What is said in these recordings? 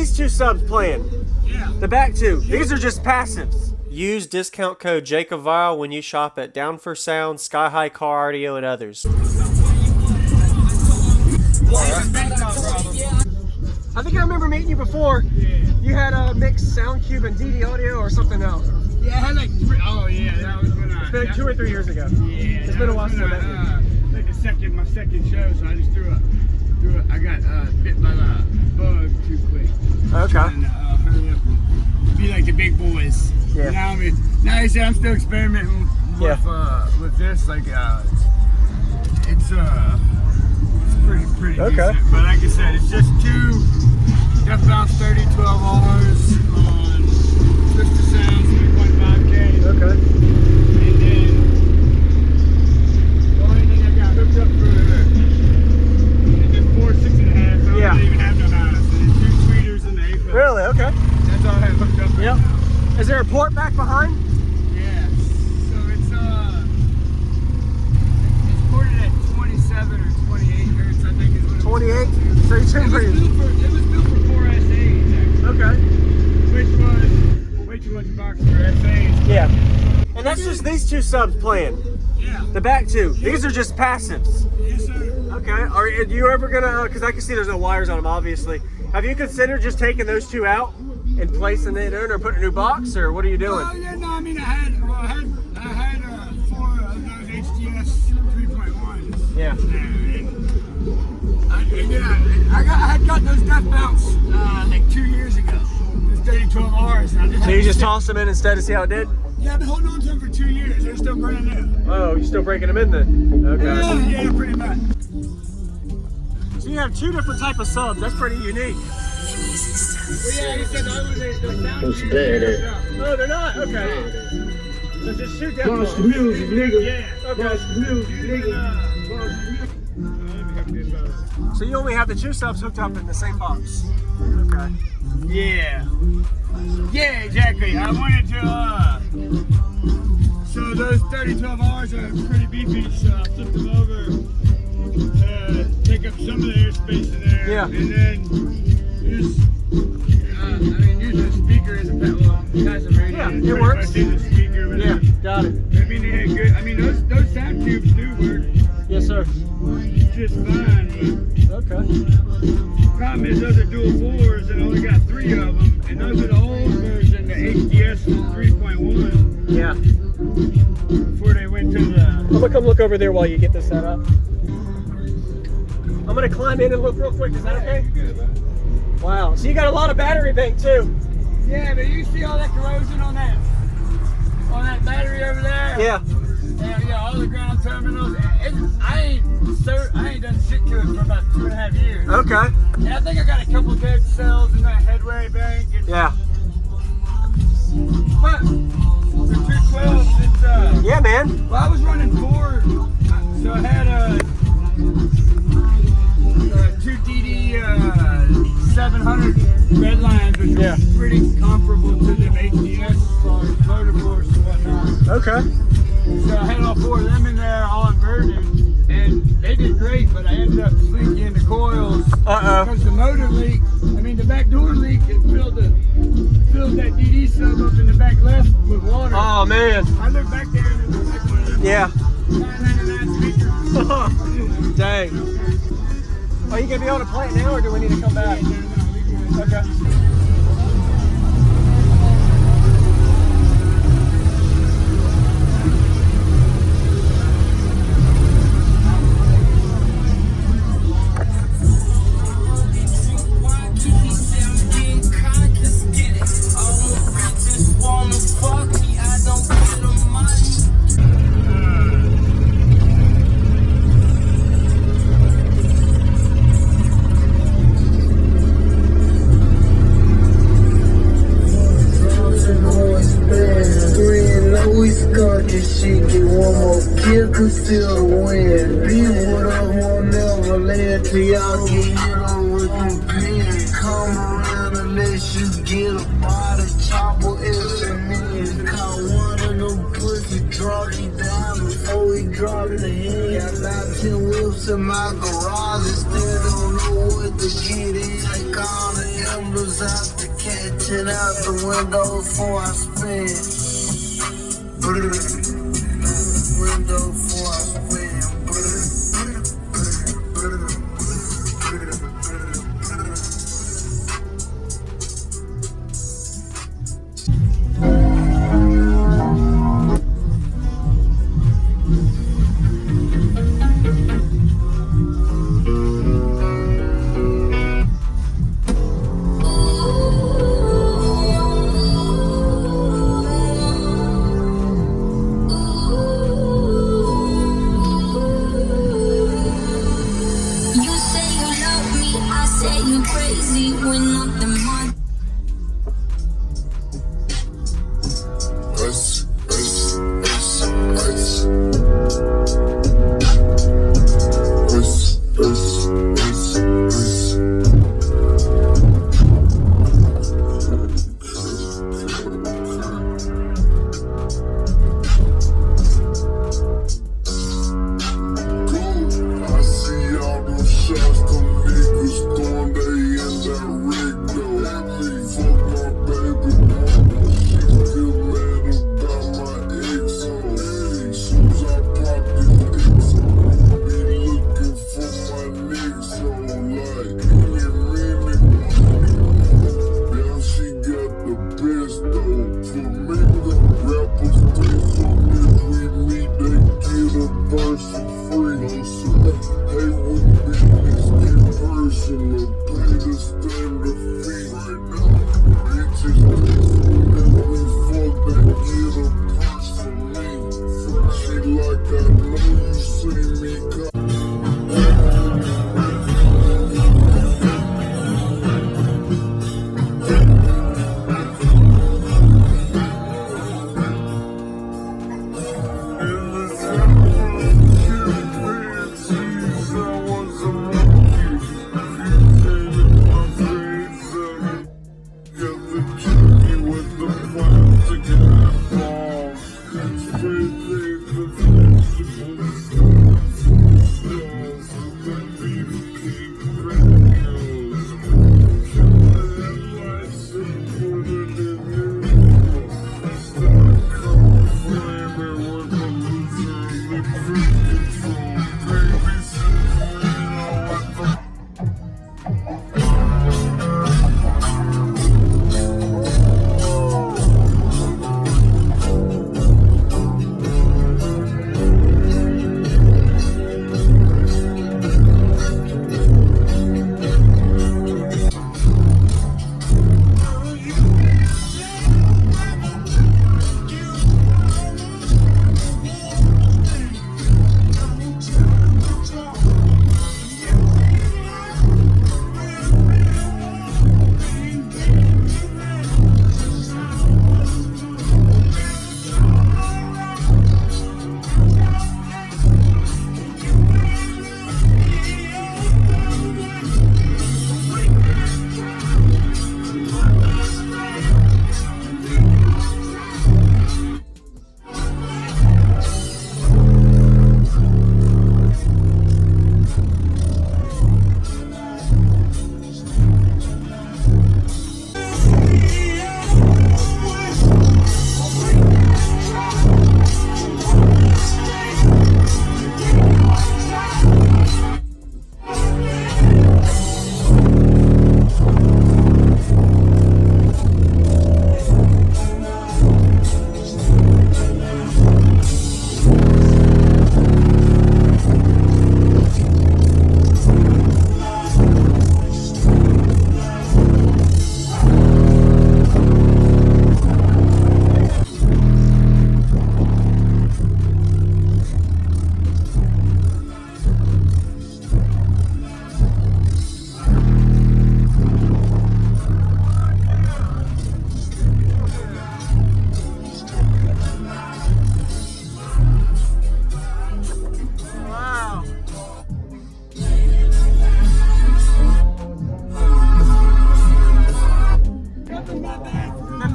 these two subs playing? Yeah. The back two. These are just passives. Use discount code JacobViral when you shop at Down for Sound, SkyHigh Car Audio, and others. I think I remember meeting you before. Yeah. You had a mixed sound cube and DD audio or something else. Yeah, I had like three. Oh yeah, that was when I. It's been like 2 or 3 years ago. Yeah. It's been a while since I met you. Like my second show, so I just threw a. I got bit by the bug too quick. Okay. And hurry up and be like the big boys. Yeah. Now you see, I'm still experimenting with this. Like it's pretty okay. decent. But like I said, it's just two Death Bounce 30 12Rs on Twisted Sounds 3.5K. Okay. And then the only thing I got hooked up for is this 4 6.5. So Yeah. I don't even have no highs. And then 2 tweeters and the 8. Really? Okay. That's all I have hooked up right Yep. now. Is there a port back behind? Yeah. So it's ported at 27 or 28 hertz, I think is what it 28? was. So you tuned It pretty. was built for 4 SAs actually. Okay. Which was way too much box for SAs. Yeah. And that's just these two subs playing. Yeah. The back two. These are just passives. Yes, sir. Okay. Are you ever gonna? Because I can see there's no wires on them, obviously. Have you considered just taking those two out and placing it in, or putting a new box, or what are you doing? Oh yeah, no, I mean I had 4 of those HDS 3.1s. Yeah. I had got those Death Bounce like 2 years ago. Those 30 12Rs. And I just So you just tossed them in instead to see how it did? Yeah, I've been holding on to them for 2 years. They're still brand new. Oh, you're still breaking them in then? Okay. Yeah, pretty much. So you have 2 different type of subs. That's pretty unique. Well, yeah, you said the other day, the sound What's cube bad, is up. Oh, they're not? Okay. So just shoot that Bust the music, nigga. Yeah. Okay. Bust the music, nigga. Bust the music. So you only have the 2 subs hooked up in the same box? Okay. Yeah. Yeah, exactly. I wanted to, so those 30 12Rs are pretty beefy, so I flipped them over to take up some of the airspace in there. Yeah. And then use a speaker as a passive radio. Yeah, it works. A speaker, Yeah, whatever. got it. I mean, they had good, those sound tubes do work Yes, sir. just fine. Okay. Problem is, those are dual 4s and I only got 3 of them, and those are the old version, the HDS 3.1. Yeah. Before they went to the. I'm gonna come look over there while you get this set up. I'm gonna climb in and look real quick. Is that okay? Wow. So you got a lot of battery bank too. Yeah, but you see all that corrosion on that battery over there? Yeah. Yeah, all the ground terminals. I ain't done shit to it for about 2.5 years. Okay. And I think I got a couple dead cells in that headway bank. Yeah. But for 212, it's Yeah, man. well, I was running 4, so I had 2 DD 700 red lines, which Yeah. was pretty comparable to them HDS as far as motor force and whatnot. Okay. So I had all 4 of them in there, all inverted, and they did great, but I ended up leaking the coils because the motor leak, the back door leak, it filled that DD sub up in the back left with water. Oh man. I looked back there and it was like one of those Yeah. 999 speakers. Dang. Are you gonna be able to play it now, or do we need to come back? Okay. Still win. Be what I won't never let till y'all get hit on with them pins. Come around unless you get a body chopper. It's a million. Caught one of them pussy, drop you down before he drop the head. I got 10 whips in my garage and still don't know what to get in. I call the embers niggas out to catch it out the window before I spin. Window before I spin.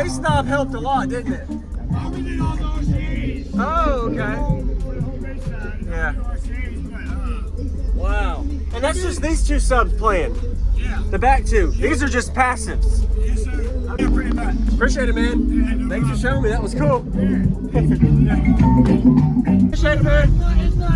base knob helped a lot, didn't it? We did all the RCAs. Oh, okay. Yeah. Wow. And that's just these two subs playing. Yeah. The back two. These are just passives. Yes, sir. Yeah, pretty much. Appreciate it, man. Thanks for showing me. That was cool. Appreciate it, man.